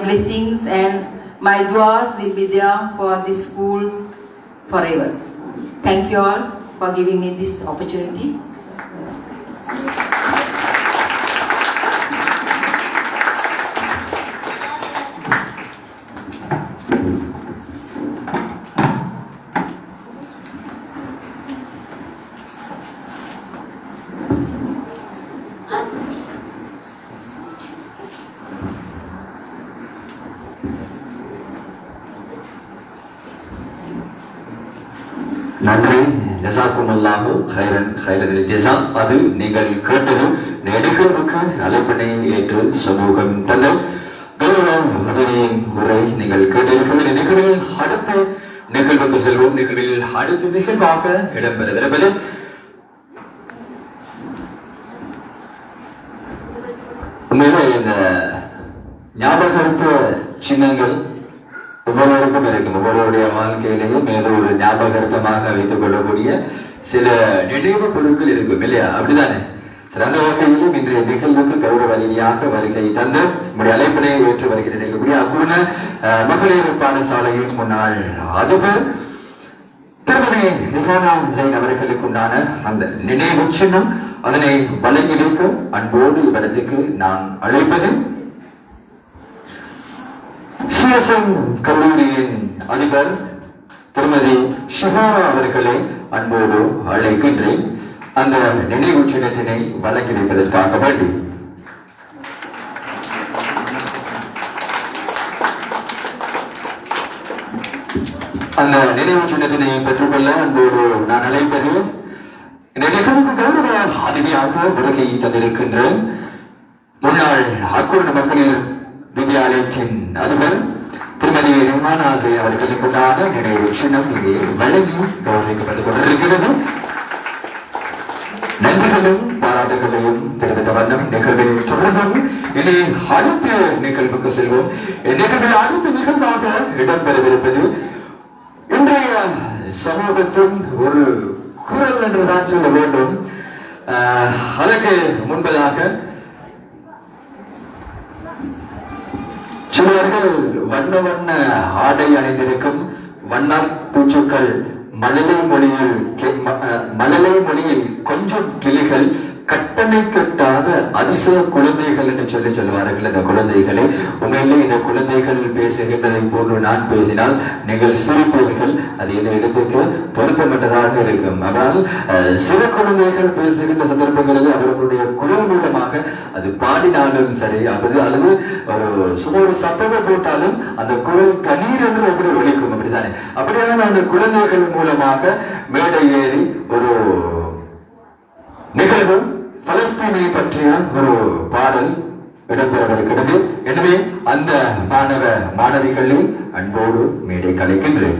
blessings and my duas will be there for this school forever. Thank you all for giving me this opportunity. நன்றி. ஜஸாக்குமுல்லாஹு கைரன் கைரனில் ஜஸா. அது நீங்கள் கேட்டது நெடுகருக்கு அழைப்பினை ஏற்று சமூகம் தந்த உரை நீங்கள் கேட்டிருக்கிற நிகழ்வில் அடுத்த நிகழ்வுக்கு செல்வோம். நிகழ்வில் அடுத்த நிகழ்வாக இடம்பெறவிருப்பது உண்மையில இந்த ஞாபகத்த சின்னங்கள் ஒவ்வொருவருக்கும் இருக்கும். ஒவ்வொருடைய வாழ்க்கையிலேயும் ஏதோ ஒரு ஞாபகார்த்தமாக வைத்துக் கொள்ளக்கூடிய சில நினைவு பொருட்கள் இருக்கும் இல்லையா? அப்படிதானே? சிறந்த வகையிலும் இன்றைய நிகழ்வுக்கு கௌரவ ரீதியாக வருகை தந்து நம்முடைய அழைப்பினை ஏற்று வருகிற நிகழ்வுடைய அக்குண மகளிர் பாடசாலையின் முன்னாள் அதிபர் திருமதி ரிஹானா ஜெயின் அவர்களுக்கு உண்டான அந்த நினைவு சின்னம் அதனை வழங்கி வைக்க அன்போடு இவ்விடத்துக்கு நான் அழைப்பது சிஎஸ்எம் கல்லூரியின் அதிபர் திருமதி ஷிஹாரா அவர்களை அன்போடு அழைக்கின்றேன். அந்த நினைவு சின்னத்தினை வழங்கி வைப்பதற்காக வேண்டி அந்த நினைவு சின்னத்தினை பெற்றுக்கொள்ள அன்போடு நான் அழைப்பது இந்த நிகழ்வுக்கு கௌரவ அதிதியாக வருகை தந்திருக்கின்ற முன்னாள் அக்குரண மகளிர் வித்யாலயத்தின் அதிபர் திருமதி ரிஹானா ஜெயின் அவர்களுக்கு உண்டான நினைவு சின்னம் இங்கே வழங்கி கௌரவிக்கப்பட்டுக் கொண்டிருக்கிறது. நன்றிகளும் பாராட்டுகளையும் தெரிவித்த வண்ணம் நிகழ்வில் தொடர்ந்தும் இனி அடுத்த நிகழ்வுக்கு செல்வோம். நிகழ்வில் அடுத்த நிகழ்வாக இடம்பெறவிருப்பது இன்றைய சமூகத்தின் ஒரு குரல் என்றுதான் சொல்ல வேண்டும். அதற்கு முன்பதாக சிலர்கள் வண்ண வண்ண ஆடை அணிந்திருக்கும் வண்ண பூச்சுக்கள் மழலை மொழியில் கொஞ்சம் கிளிகள் கட்டணை கட்டாத அதிசய குழந்தைகள் என்று சொல்லுவார்கள். இந்த குழந்தைகளை உண்மையிலே இந்த குழந்தைகள் பேசுகின்றதை போன்று நான் பேசினால் நீங்கள் சிரிப்பீர்கள். அது என்ன இடத்துக்கு பொருத்தமற்றதாக இருக்கும். ஆனால் சிறு குழந்தைகள் பேசுகின்ற சந்தர்ப்பங்களில் அவர்களுடைய குரல் மூலமாக அது பாடினாலும் சரி அல்லது ஒரு சும்மா ஒரு சத்தத்தை போட்டாலும் அந்த குரல் கணீர் என்று எப்படி ஒழிக்கும். அப்படித்தானே? அப்படியான அந்த குழந்தைகள் மூலமாக மேடை ஏறி ஒரு நிகழ்வு பலஸ்தீனை பற்றிய ஒரு பாடல் இடம்பெறவிருக்கிறது. எனவே அந்த மாணவ மாணவிகளை அன்போடு மேடை கலைக்கின்றேன்.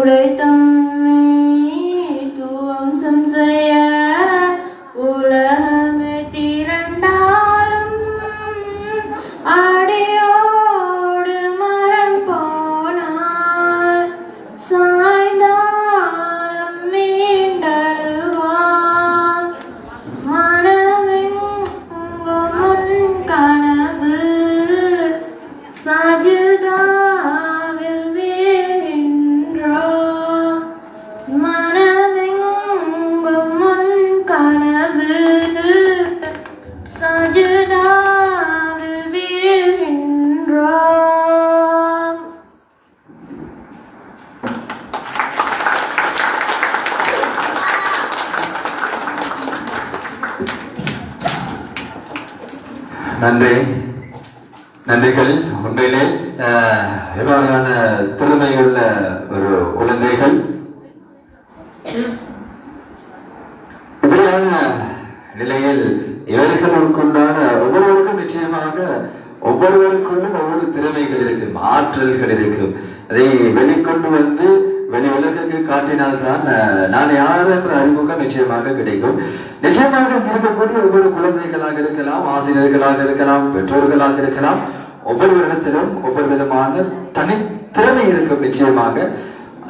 உடைத்தம்மை துவம்சம் செய்ய உலகமே திரண்டாலும் அடியோடு மரம் போனார் சாய்ந்தாலும் மீண்டழுவார் மனமெங்கும் உன் கனவு சஜிதாவில் வீழ்கின்றோ மனமெங்கும் உன் கனவு சஜிதாவில் வீழ்கின்றோ. நன்றி, நன்றிகள். உண்மையிலே எவ்வளவான திறமையுள்ள ஒரு குழந்தைகள். இப்படியான நிலையில் இவர்களுக்குண்டான ஒவ்வொருவருக்கும் நிச்சயமாக ஒவ்வொருவருக்குள்ளும் ஒவ்வொரு திறமைகள் இருக்கும், ஆற்றல்கள் இருக்கும். அதை வெளிக்கொண்டு வந்து வெளி உலகுக்கு காட்டினால்தான் நான் யார் என்ற அறிமுகம் நிச்சயமாக கிடைக்கும். நிச்சயமாக இருக்கக்கூடிய ஒவ்வொரு குழந்தைகளாக இருக்கலாம், ஆசிரியர்களாக இருக்கலாம், பெற்றோர்களாக இருக்கலாம், ஒவ்வொருவரிடத்திலும் ஒவ்வொரு விதமான தனித்திறமை இருக்கும். நிச்சயமாக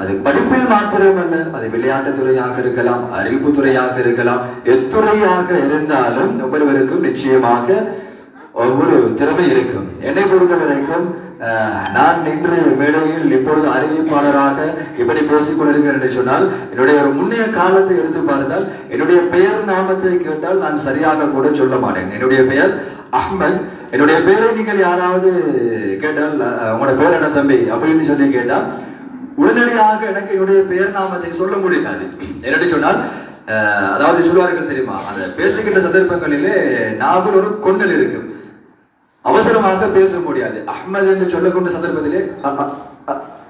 அது படிப்பில் மாத்திரமல்ல, அது விளையாட்டுத் துறையாக இருக்கலாம், அறிவிப்பு துறையாக இருக்கலாம், எத்துறையாக இருந்தாலும் ஒவ்வொருவருக்கும் நிச்சயமாக ஒவ்வொரு திறமை இருக்கும். என்னை பொறுத்த வரைக்கும் நான் நின்று மேடையில் இப்பொழுது அறிவிப்பாளராக இப்படி பேசிக் கொண்டிருக்கிறேன் என்று சொன்னால், என்னுடைய ஒரு முன்னைய காலத்தை எடுத்து பார்த்தால் என்னுடைய பெயர் நாமத்தை கேட்டால் நான் சரியாக கூட சொல்ல மாட்டேன். என்னுடைய பெயர் அஹ்மத். என்னுடைய பெயரை நீங்கள் யாராவது கேட்டால் உங்களோட பேர் என்ன தம்பி அப்படின்னு சொல்லி கேட்டால் உடனடியாக எனக்கு என்னுடைய பெயர் நாமத்தை சொல்ல முடியாது. என்னடி சொன்னால் அதாவது சொல்வார்கள் தெரியுமா, அந்த பேசுகின்ற சந்தர்ப்பங்களிலே நாவல் ஒரு கொண்டல் இருக்கும், அவசரமாக பேச முடியாது. அஹ்மத் என்று சொல்லக்கூடிய சந்தர்ப்பத்திலே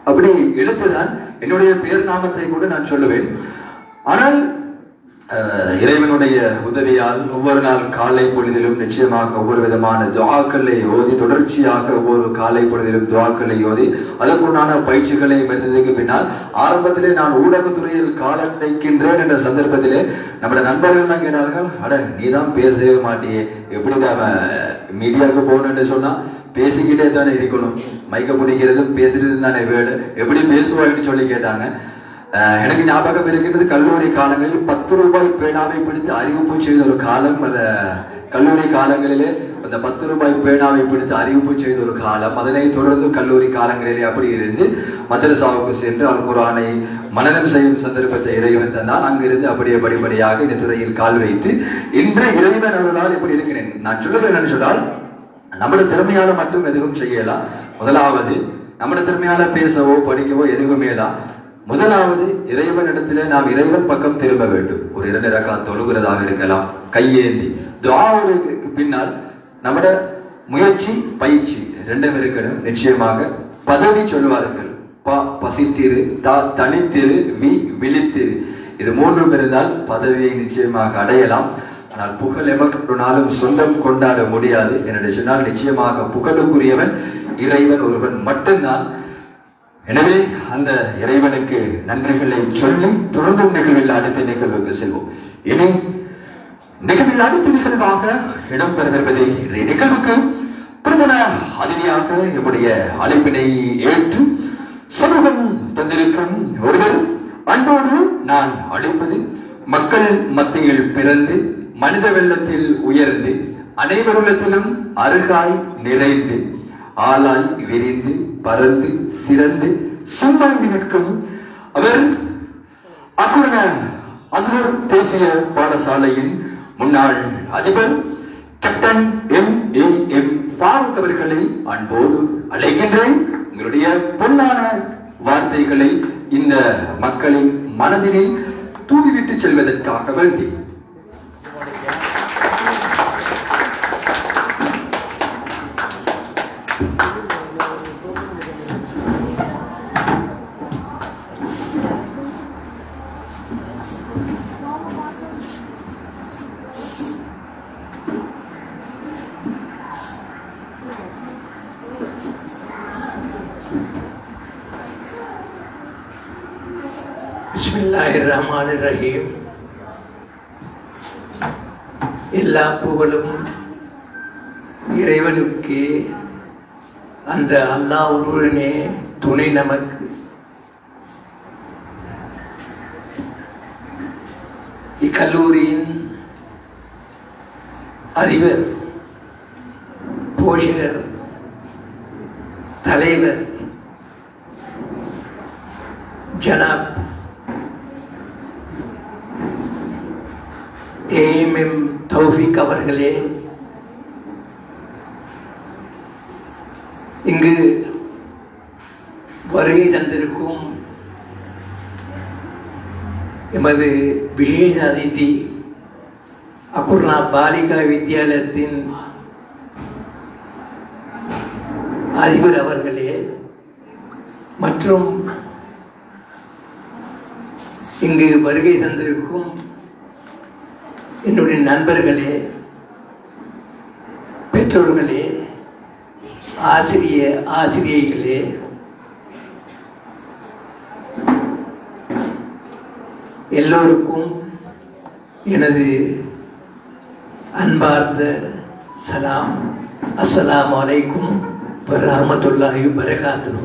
அப்படி எடுத்துதான் என்னுடைய பெயர் நாமத்தை கூட நான் சொல்லுவேன். ஆனால் இறைவனுடைய உதவியால் ஒவ்வொரு நாள் காலை பொழுதிலும் நிச்சயமாக ஒவ்வொரு விதமான துஆக்களை ஓதி, தொடர்ச்சியாக ஒவ்வொரு காலை பொழுதிலும் துஆக்களை ஓதி அதற்குண்டான பயிற்சிகளை மெத்ததுக்கு பின்னால் ஆரம்பத்திலே நான் ஊடகத்துறையில் காலம் வைக்கின்றேன் என்ற சந்தர்ப்பத்திலே நம்முடைய நண்பர்கள் எல்லாம் கேட்டார்கள், அட நீதான் பேசவே மாட்டியே, எப்படி நாம மீடியாவுக்கு போகணும்னு சொன்னா பேசிக்கிட்டே தானே இருக்கணும், மைக்க பிடிக்கிறதும் பேசுறதும் தானே வேடு, எப்படி பேசுவான்னு சொல்லி கேட்டாங்க. எனக்கு ஞாபகம் இருக்கின்றது, கல்லூரி காலங்களில் 10 ரூபாய் பேனாவை பிடித்து அறிவிப்பு செய்த ஒரு காலம். அந்த கல்லூரி காலங்களிலே அந்த 10 ரூபாய் பேனாவை பிடித்து அறிவிப்பு செய்த ஒரு காலம். அதனை தொடர்ந்து கல்லூரி காலங்களிலே அப்படி இருந்து மதரசாவுக்கு சென்று அல் குர்ஆனை மனனம் செய்யும் சந்தர்ப்பத்தை இறைவன் தந்தான். அங்கிருந்து அப்படியே படிப்படியாக இந்த துறையில் கால் வைத்து இன்று இறைவன் அருளால் இப்படி இருக்கிறேன். நான் சொல்லுவேன் என்னன்னு சொன்னால், நம்முடைய திறமையால மட்டும் எதுவும் செய்யலாம். முதலாவது நம்முடைய திறமையால பேசவோ படிக்கவோ எதுவுமே தான். முதலாவது இறைவனிடத்திலே நாம் இறைவன் பக்கம் திரும்ப வேண்டும். ஒரு 2 ரக்காத் தொழுகிறதாக இருக்கலாம், கையேந்தி துஆவுக்கு பின்னால் நம்முடைய முயற்சி பயிற்சி ரெண்டும் இருக்கணும். நிச்சயமாக பதவி சொல்வார்கள், பசித்திரு, தனித்திரு, விழித்திரு, இது 3 இருந்தால் பதவியை நிச்சயமாக அடையலாம். ஆனால் புகழ் எமக்கு நாளும் சொந்தம் கொண்டாட முடியாது. என்னுடைய சொன்னால் நிச்சயமாக புகழுக்குரியவன் இறைவன் ஒருவன் மட்டும்தான். எனவே அந்த இறைவனுக்கு நன்றிகளை சொல்லி தொடர்ந்தும் நிகழ்வில் அடுத்த நிகழ்வுக்கு செல்வோம். இனி நிகழ்வில் அடுத்த நிகழ்வாக இடம்பெறவிருப்பதை நிகழ்வுக்கு பிரதம அதிதியாக நம்முடைய அழைப்பினை ஏற்று சமூகம் தந்திருக்கும் ஒருவர் அன்போடு நான் அழைப்பது, மக்கள் மத்தியில் பிறந்து மனித வெள்ளத்தில் உயர்ந்து அனைவருள்ளத்திலும் அருகாய் நிறைந்து ஆளாய் விரிந்து பறந்து சிறந்து சும்மாங்கி நிற்கும் அவர் அக்குரண அஸ்ஹர் தேசிய பாடசாலையின் முன்னாள் அதிபர் கேப்டன் M.A.M. ஃபாரூக் அவர்களை அன்போடு அழைக்கின்றேன். உங்களுடைய பொன்னான வார்த்தைகளை இந்த மக்களின் மனதினை தூவிவிட்டு செல்வதற்காக வேண்டி பிஸ்மில்லாஹிர்ரஹ்மானிர்ரஹீம். எல்லா புகழும் இறைவனுக்கு. அந்த அல்லாஹ் ஒருவனே துணை நமக்கு. இக்கல்லூரியின் அதிபர், போஷகர், தலைவர் ஜனாப் ஏஎம்எம் தௌஃபீக் அவர்களே, இங்கு வருகை தந்திருக்கும் எமது விசேஷ அதிதி அக்குர்னா பாலிகா வித்யாலயத்தின் அதிபர் அவர்களே, மற்றும் இங்கு வருகை தந்திருக்கும் என்னுடைய நண்பர்களே, பெற்றோர்களே, ஆசிரியைகளே, எல்லோருக்கும் எனது அன்பார்ந்த சலாம். அஸ்ஸலாமு அலைக்கும் வரஹ்மத்துல்லாஹி வபரகாத்துஹு.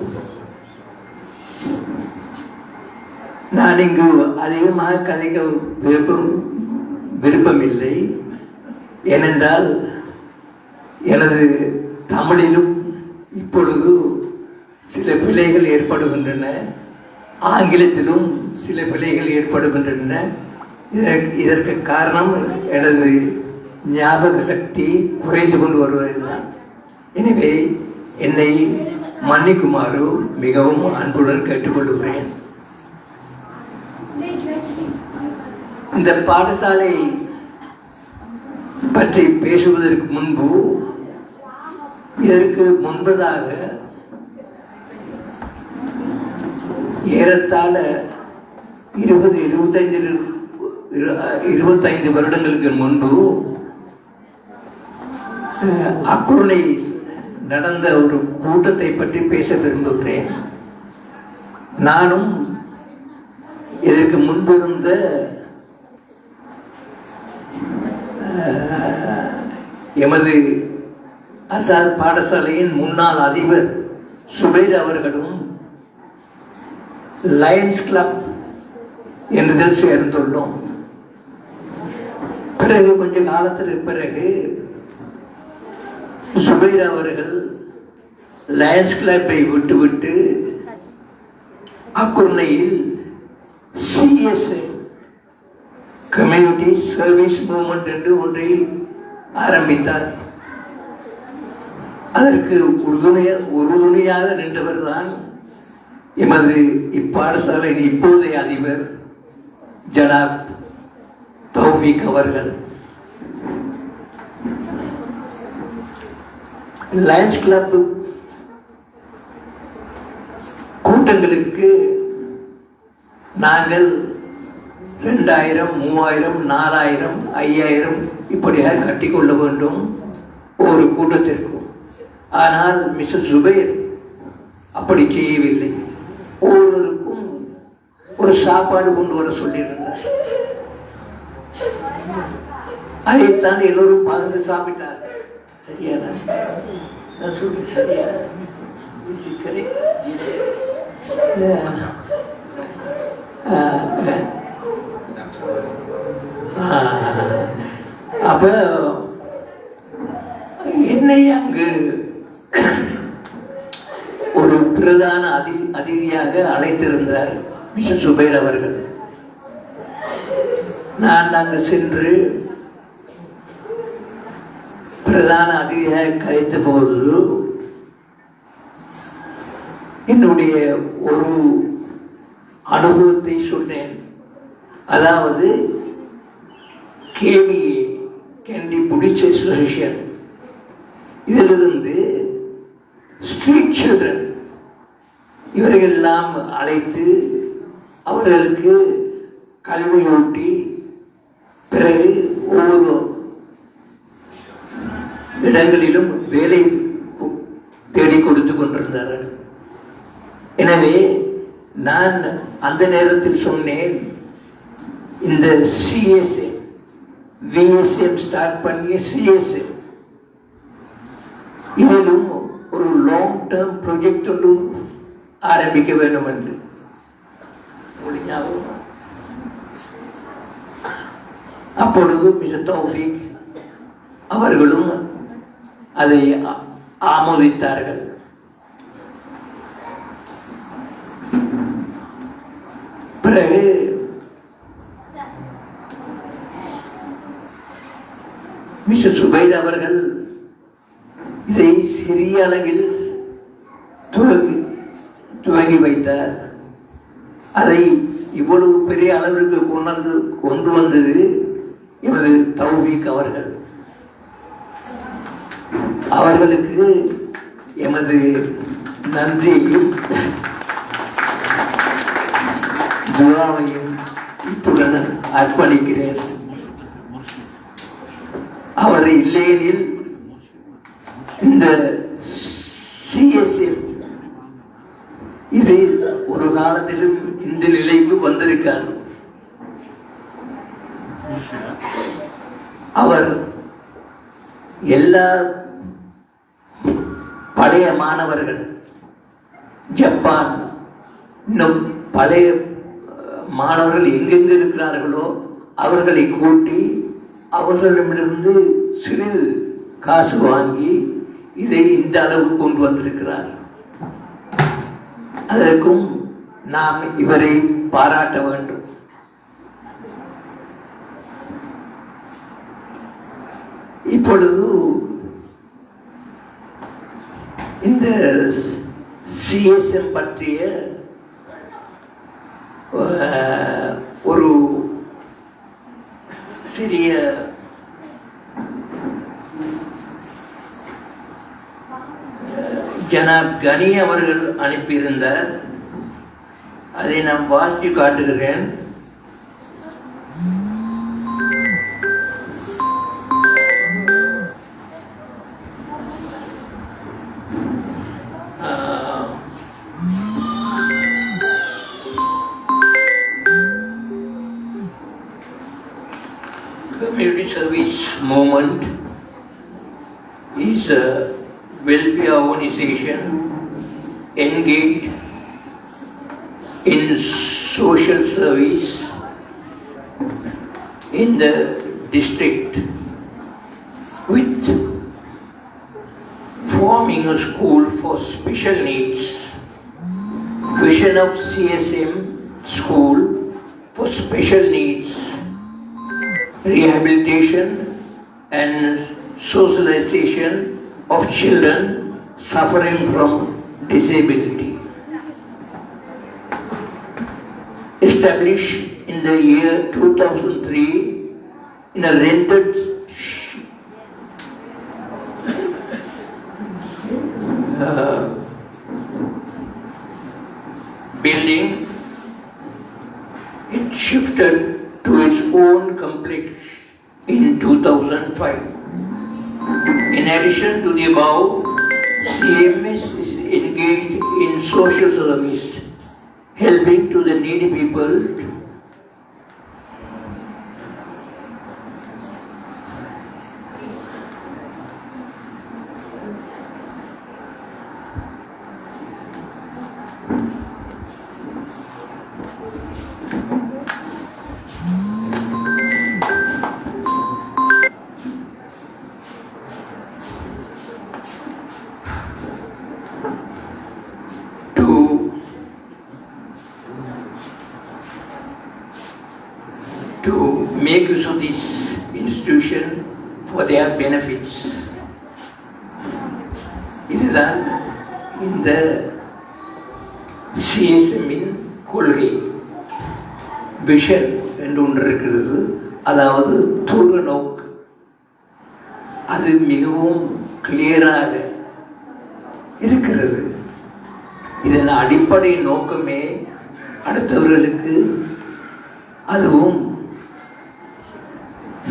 நான் இங்கு அதிகமாக கதைக்க விருப்பமில்லை. ஏனென்றால் எனது தமிழிலும் இப்பொழுது சில பிழைகள் ஏற்படுகின்றன, ஆங்கிலத்திலும் சில பிழைகள் ஏற்படுகின்றன. இதற்கு காரணம் எனது ஞாபக சக்தி குறைந்து கொண்டு வருவதுதான். எனவே என்னை மன்னிக்குமாறு மிகவும் அன்புடன் கேட்டுக்கொள்கிறேன். இந்த பாடசாலை பற்றி பேசுவதற்கு முன்பு, இதற்கு முன்பதாக ஏறத்தாழ 25 வருடங்களுக்கு முன்பு அக்குருளையில் நடந்த ஒரு கூட்டத்தை பற்றி பேச விரும்புகிறேன். நானும் இதற்கு முன்பிருந்த எமது அசார் பாடசாலையின் முன்னாள் அதிபர் சுபைர் அவர்களும் லயன்ஸ் கிளப் என்றதில் சேர்ந்துள்ளோம். பிறகு கொஞ்ச காலத்திற்கு பிறகு சுபைர் அவர்கள் லயன்ஸ் கிளப்பை விட்டுவிட்டு அக்குர்ணையில் சிஎஸ்ஐ கம்யூனிட்டி சர்வீஸ் மூவ்மெண்ட் என்று ஒன்றை ஆரம்பித்தார். அதற்கு உறுதுணையாக நின்றவர் தான் எமது இப்பாடசாலையின் இப்போதைய அதிபர் ஜனாப் தௌஃபீக் அவர்கள். லயன்ஸ் கிளப் கூட்டங்களுக்கு நாங்கள் 2000, 3000, 4000, 5000 இப்படியாக கட்டிக்கொள்ள வேண்டும் ஒரு கூட்டத்திற்கும். ஆனால் மிஸ்டர் சுபைர் அப்படி செய்யவில்லை. ஒவ்வொருவருக்கும் ஒரு சாப்பாடு கொண்டு வர சொல்லியிருந்தார். அதைத்தான் எல்லோரும் பகிர்ந்து சாப்பிட்டார். சரியான சரியா அப்ப என்னை அங்கு ஒரு பிரதான அதிதியாக அழைத்திருந்தார் மிஸ்டர் சுபைர் அவர்கள். நான் அங்கு சென்று பிரதான அதிதியாக கழித்த போது என்னுடைய ஒரு அனுபவத்தை சொன்னேன். அதாவது கேவி கேண்டி புடிச்ச அசோசியேஷன், இதிலிருந்து ஸ்ட்ரீட் சில்ட்ரன் இவர்களெல்லாம் அழைத்து அவர்களுக்கு கல்வியூட்டி பிறகு ஒவ்வொரு இடங்களிலும் வேலை தேடி கொடுத்து கொண்டிருந்தார்கள். எனவே நான் அந்த நேரத்தில் சொன்னேன், இந்த சிஎஸ்எம் விஎஸ்எம் ஸ்டார்ட் பண்ணிய சிஎஸ்எம் இதிலும் ஒரு லாங் டேர்ம் ப்ராஜெக்ட் ஒன்று ஆரம்பிக்க வேண்டும் என்று. அப்பொழுது மிஸ்டர் தௌஃபீக் அவர்களும் அதை ஆமோதித்தார்கள். பிறகு மிஸ்டர் சுபைர் அவர்கள் இதை சிறிய அளவில் துவங்கி வைத்தார். அதை இவ்வளவு பெரிய அளவிற்கு கொண்டு வந்தது எமது தௌஃபீக் அவர்கள். அவர்களுக்கு எமது நன்றியையும் துஆவையும் இத்துடன் அர்ப்பணிக்கிறேன். அவர் இல்லையெனில் இந்த சிஎஸ்எம் இது ஒரு காலத்திலும் இந்த நிலைக்கு வந்திருக்கார். அவர் எல்லா பழைய மாணவர்கள், ஜப்பான், இன்னும் பழைய மாணவர்கள் எங்கெங்கு இருக்கிறார்களோ அவர்களை கூட்டி அவர்களிடமிருந்து சிறிது காசு வாங்கி இதை இந்த அளவு கொண்டு வந்திருக்கிறார். அதற்கும் நாம் இவரை பாராட்ட வேண்டும். இப்பொழுது இந்த சிஎஸ்எம் பற்றிய ஒரு சிறிய ஜனாப் கனி அவர்கள் அனுப்பியிருந்தார். அதை நான் வாசித்து காட்டுகிறேன். Community service movement is a welfare organization engaged in social service in the district, with forming a school for special needs. Vision of CSM school for special needs, rehabilitation and socialization of children suffering from disability. Established in the year 2003 in a rented building, it shifted to its own complex in 2005. In addition to the above, CMS is engaged in social service, helping to the needy people to make use of this institution for their benefits. இதுதான் இந்த சிஎஸ்எம்மின் கொள்கை. Vision என்று ஒன்று இருக்கிறது, அதாவது தூர நோக்கு. அது மிகவும் கிளியராக இருக்கிறது. இதன் அடிப்படை நோக்கமே அடுத்தவர்களுக்கு, அதுவும்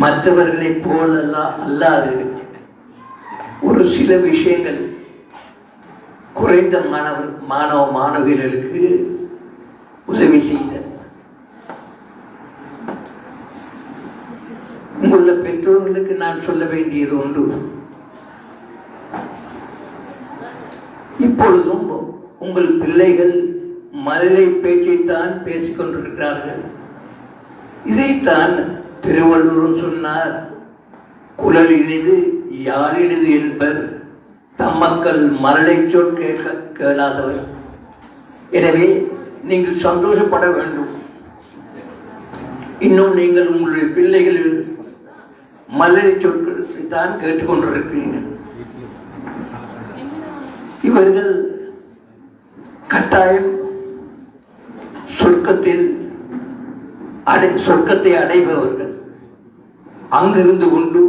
மற்றவர்களைப் போலெல்லாம் அல்லாது ஒரு சில விஷயங்கள் குறைந்த மாணவர்களுக்கு உதவி செய்த உங்களுடைய பெற்றோர்களுக்கு நான் சொல்ல வேண்டியது ஒன்று. இப்பொழுதும் உங்கள் பிள்ளைகள் மழலை பேச்சைத்தான் பேசிக் கொண்டிருக்கிறார்கள். இதைத்தான் திருவள்ளுவரும் சொன்னார், குழல் இனிது யார் இனிது என்பர் தம்மக்கள் மழலை சொல் கேளாதவர். எனவே நீங்கள் சந்தோஷப்பட வேண்டும். இன்னும் நீங்கள் உங்களுடைய பிள்ளைகள் மழலை சொற்களை தான் கேட்டுக்கொண்டிருக்கிறீர்கள். இவர்கள் கட்டாயம் சொர்க்கத்தை அடைபவர்கள். அங்கிருந்து கொண்டு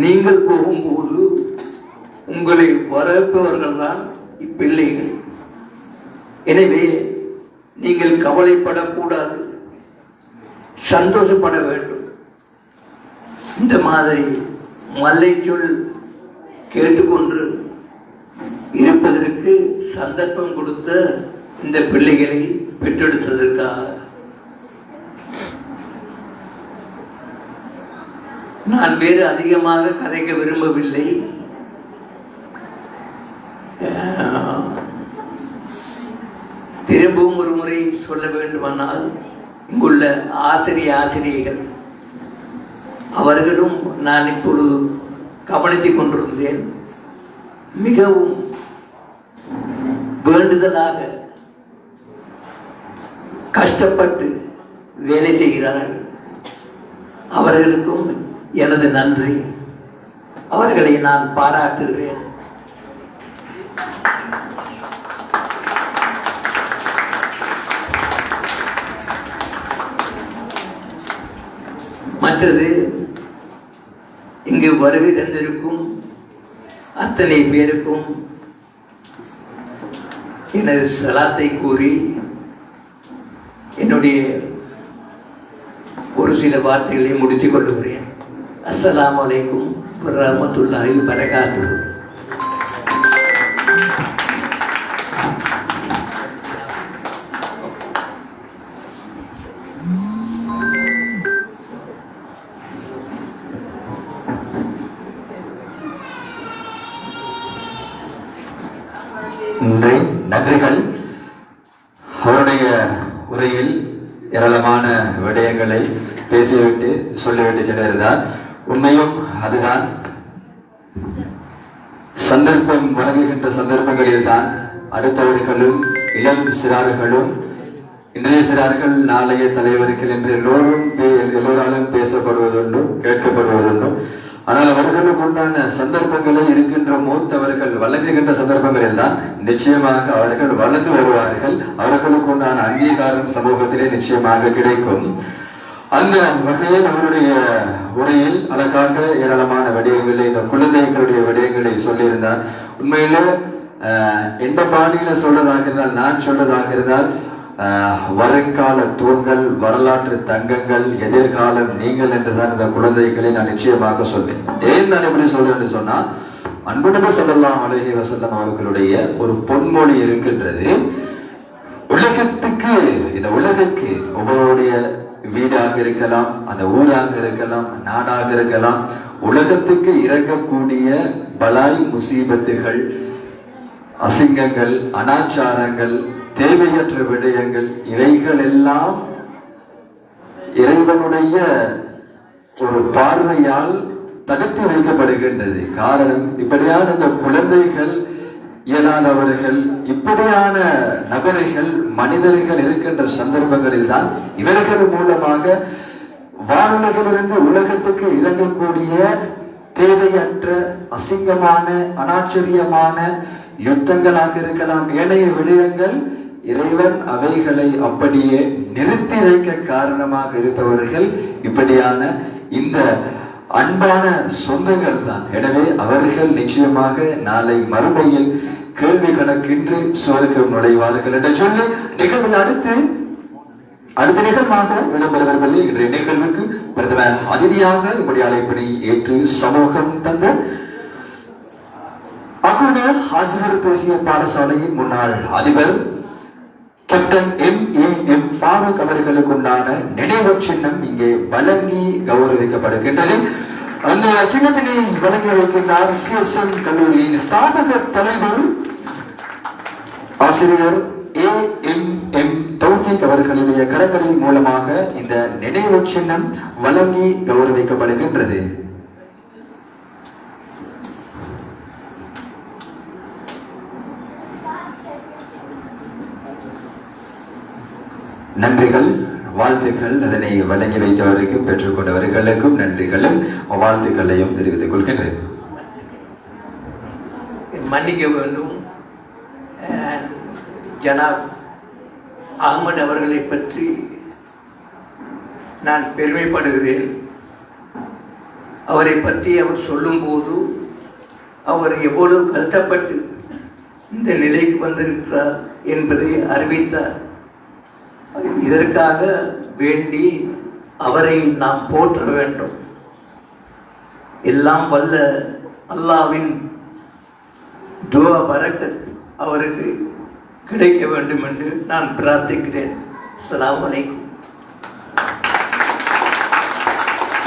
நீங்கள் போகும்போது உங்களை வரவேற்பவர்கள் தான் இப்பிள்ளைகள். எனவே நீங்கள் கவலைப்படக்கூடாது, சந்தோஷப்பட வேண்டும். இந்த மாதிரி மல்லை சொல் கேட்டுக்கொண்டு இருப்பதற்கு சந்தர்ப்பம் கொடுத்த இந்த பிள்ளைகளை பெற்றெடுத்ததற்காக நான் வேறு அதிகமாக கதைக்க விரும்பவில்லை. திரும்பவும் ஒரு முறை சொல்ல வேண்டுமானால், இங்குள்ள ஆசிரியர்கள் அவர்களும் நான் இப்பொழுது கவனித்துக் கொண்டிருந்தேன், மிகவும் வேண்டுதலாக கஷ்டப்பட்டு வேலை செய்கிறார்கள். அவர்களுக்கும் எனது நன்றி. அவர்களை நான் பாராட்டுகிறேன். மற்றது, இங்கு வருகை தந்திருக்கும் அத்தனை பேருக்கும் எனது சலாத்தை கூறி என்னுடைய ஒரு சில வார்த்தைகளை முடித்துக் கொள்ளுகிறேன். அஸ்ஸலாமு அலைக்கும் வரஹ்மத்துல்லாஹி வபரகாத்துஹு. நன்றிகள். அவருடைய உரையில் ஏராளமான விடயங்களை பேசிவிட்டு சொல்லிவிட்டு சென்றிருந்தார். உண்மையும் அதுதான். சந்தர்ப்பம் வழங்குகின்ற சந்தர்ப்பங்களில் தான் அடுத்தவர்களும் இளம் சிறார்களும் இன்றைய சிறார்கள் நாளைய தலைவர்கள் என்று எல்லோராலும் பேசப்படுவதுண்டு, கேட்கப்படுவதுண்டு. ஆனால் அவர்களுக்கு உண்டான சந்தர்ப்பங்களை இருக்கின்ற மூத்தவர்கள் வழங்குகின்ற சந்தர்ப்பங்களில் தான் நிச்சயமாக அவர்கள் வளர்ந்து வருவார்கள். அவர்களுக்கு உண்டான அங்கீகாரம் சமூகத்திலே நிச்சயமாக கிடைக்கும். அந்த வகையில் அவருடைய உரையில் அழகாக ஏராளமான விடயங்களை, இந்த குழந்தைகளுடைய விடயங்களை சொல்லியிருந்தார். உண்மையில எந்த பாணியில சொல்றதாக இருந்தால், நான் சொல்றதாக இருந்தால், வருங்கால தூண்கள், வரலாற்று தங்கங்கள், எதிர்காலம் நீங்கள் என்றுதான் இந்த குழந்தைகளை நான் நிச்சயமாக சொல்வேன். ஏன் நான் எப்படி சொல்றேன்னு சொன்னா, அன்பு நபி ஸல்லல்லாஹு அலைஹி வஸல்லம் அவர்களுடைய ஒரு பொன்மொழி இருக்கின்றது. உலகத்துக்கு, இந்த உலகுக்கு உங்களுடைய வீடாக இருக்கலாம், அந்த ஊராக இருக்கலாம், நாடாக இருக்கலாம், உலகத்துக்கு இறங்கக்கூடிய பலாய் முசீபத்துகள், அசிங்கங்கள், அனாச்சாரங்கள், தேவையற்ற விடயங்கள், இவைகள் எல்லாம் இறைவனுடைய ஒரு பார்வையால் தடுத்து வைக்கப்படுகின்றது. காரணம், இப்படியான இந்த குழந்தைகள், இயலாதவர்கள், இப்படியான நபர்கள், மனிதர்கள் இருக்கின்ற சந்தர்ப்பங்களில் தான் இவர்கள் மூலமாக வானுலகிலிருந்து உலகத்துக்கு இறங்கக்கூடிய தேவையற்ற அசிங்கமான அனாச்சரியமான யுத்தங்களாக இருக்கலாம், ஏனைய விடயங்கள், இறைவன் அவைகளை அப்படியே நிறுத்தி வைக்க காரணமாக இருப்பவர்கள் இப்படியான இந்த அன்பான சொந்தங்கள் தான். எனவே அவர்கள் நிச்சயமாக நாளை மறுமையில் கேள்வி கணக்கின்றி சுவர்க்கம் நுழைவார்கள் என்று சொல்லி நிகழ்வில் அடுத்த நிகழ்வாக இடம்பெறவில்லை. இன்றைய நிகழ்வுக்கு பிரதம அதிதியாக இப்படி அழைப்பினை ஏற்று சமூகம் தந்த அகுட ஆசிரியர் தேசிய பாடசாலையின் முன்னாள் அதிபர் கேப்டன் M.E.M. ஃபாரூக் அவர்களுக்கு உண்டான நினைவு சின்னம் இங்கே வழங்கி கௌரவிக்கப்படுகின்றது. அந்த சின்னத்தினை வழங்கி வைக்கின்றார் CSM கல்லூரியின் ஸ்தாபக தலைவர் ஆசிரியர் A.M.M. தௌஃபீக் அவர்களுடைய கரங்களின் மூலமாக இந்த நினைவு சின்னம் வழங்கி கௌரவிக்கப்படுகின்றது. நன்றிகள், வாழ்த்துக்கள். அதனை வழங்கி வைத்தவருக்கும் பெற்றுக்கொண்டவர்களுக்கும் நன்றிகளும் வாழ்த்துக்களையும் தெரிவித்துக் கொள்கின்றேன். மன்னிக்க வேண்டும். ஜனாப் அகமது அவர்களை பற்றி நான் பெருமைப்படுகிறேன். அவரை பற்றி அவர் சொல்லும்போது அவர் எவ்வளவு கஷ்டப்பட்டு இந்த நிலைக்கு வந்திருக்கிறார் என்பதை அறிவித்தார். இதற்காக வேண்டி அவரை நாம் போற்ற வேண்டும். எல்லாம் வல்ல அல்லாஹ்வின் துஆ பரக்கத் அவருக்கு கிடைக்க வேண்டும் என்று நான் பிரார்த்திக்கிறேன். அஸ்ஸலாமு அலைக்கும்.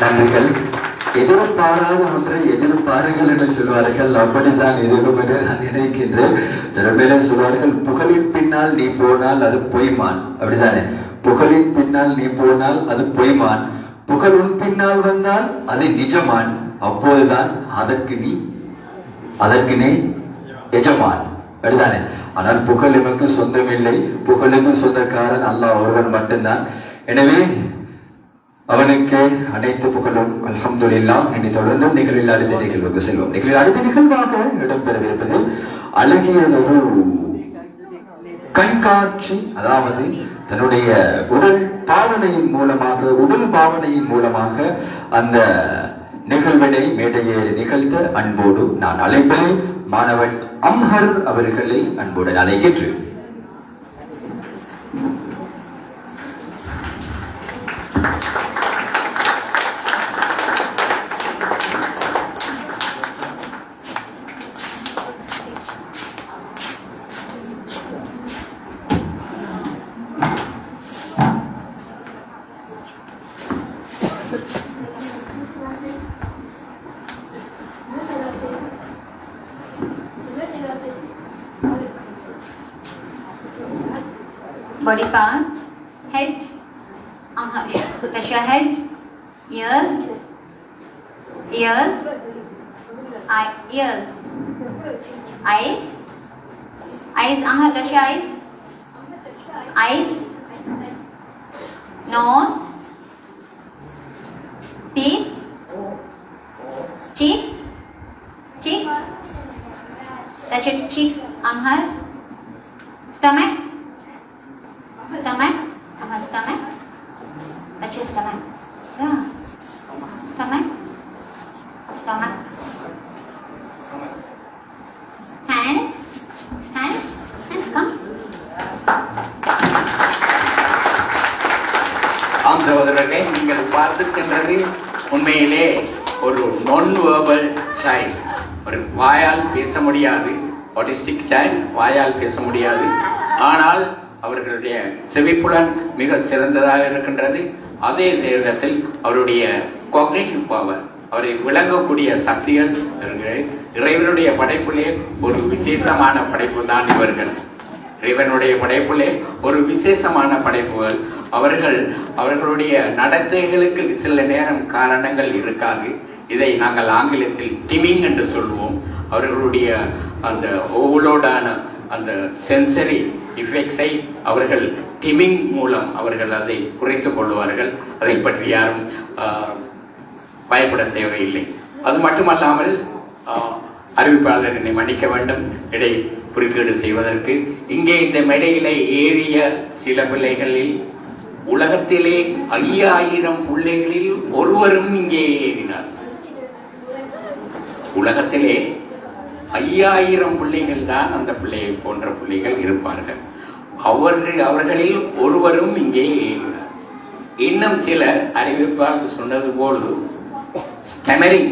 நன்றிகள். எதிர்பாராத ஒன்றை எதிர்பாருங்கள் என்று சொல்வார்கள். அப்படித்தான் எதிர்க்கும் என்று நான் நினைக்கின்றேன். மேலே சொல்வார்கள், புகழின் பின்னால் நீ போனால் அது பொய்மான். அப்படித்தானே? புகழின் பின்னால் நீ போனால் அது பொய்மான், புகழ் உன் பின்னால் வந்தால் அது நிஜமான். அப்போதுதான் அதற்கு நீ எஜமான். அப்படிதானே? ஆனால் புகழ் எமக்கு சொந்தமில்லை. புகழுக்கு சொந்தக்காரன் அல்லாஹ் ஒருவன் மட்டும்தான். எனவே அவனுக்கு அனைத்து புகழும். அல்ஹம்துலில்லாஹ். என்னை தொடர்ந்து நிகழ்வில் அடுத்த நிகழ்வுக்கு செல்வோம். நிகழ்வில் அடுத்த நிகழ்வாக இடம்பெறவிருப்பது அழகியதொரு கண்காட்சி. அதாவது தன்னுடைய உடல் பாவனையின் மூலமாக அந்த நிகழ்வினை மேடையை நிகழ்த்த அன்போடு நான் அழைப்பேன். மாணவன் அம்ஹர் அவர்களை அன்புடன் அழைக்கின்றேன். Body parts: head, touch your head, ears, eyes, touch your eyes, nose, teeth, cheeks, touch your cheeks, stomach, touch your stomach, yeah, stomach, hands, come. ஆம் சகோதரர்களே, நீங்கள் பார்த்திருக்கின்றது உண்மையிலே ஒரு நான் வெர்பல் சைல்ட். ஒரு வாயால் பேச முடியாது, ஆட்டிஸ்டிக் சைல்ட், வாயால் பேச முடியாது. ஆனால் அவர்களுடைய செவிப்புலன் மிக சிறந்ததாக இருக்கின்றது. அதே நேரத்தில் அவருடைய காக்னிட்டிவ் பவர், அவரை விளங்கக்கூடிய சக்திகள் இறைவனுடைய படைப்பிலே ஒரு விசேஷமான படைப்பு தான் இவர்கள். இறைவனுடைய படைப்பிலே ஒரு விசேஷமான படைப்புகள். அவர்களுடைய நடத்தைகளுக்கு சில நேரம் காரணங்கள் இருக்காது. இதை நாங்கள் ஆங்கிலத்தில் டிமிங் என்று சொல்வோம். அவர்களுடைய அந்த ஓவலோடான அந்த சென்சரி இஃபெக்ட்ஸை அவர்கள் டிமிங் மூலம் அவர்கள் அதை குறைத்துக் கொள்வார்கள். அதை பற்றி யாரும் பயப்பட தேவையில்லை. அது மட்டுமல்லாமல் அறிவிப்பாளர் என்னை மன்னிக்க வேண்டும் இடை குறுக்கீடு செய்வதற்கு. இங்கே இந்த மேடையிலே ஏறிய சில பிள்ளைகளில் உலகத்திலே 5000 பிள்ளைகளில் ஒருவரும் இங்கே ஏறினார். உலகத்திலே 5000 பிள்ளைகள் தான் அந்த பிள்ளையை போன்ற பிள்ளைகள் இருப்பார்கள். அவர்களில் ஒருவரும் இங்கே ஏறினார். இன்னும் சிலர் அறிவிப்பாளர் சொன்னது போல் ஸ்டமரிங்,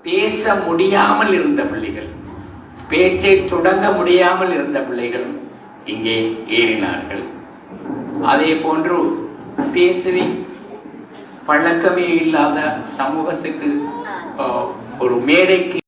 பேச முடியாமல் இருந்த பிள்ளைகள், பேச்சை தொடங்க முடியாமல் இருந்த பிள்ளைகள் இங்கே ஏறினார்கள். அதே போன்று பேசுவி பழக்கமே இல்லாத சமூகத்துக்கு ஒரு மேடைக்கு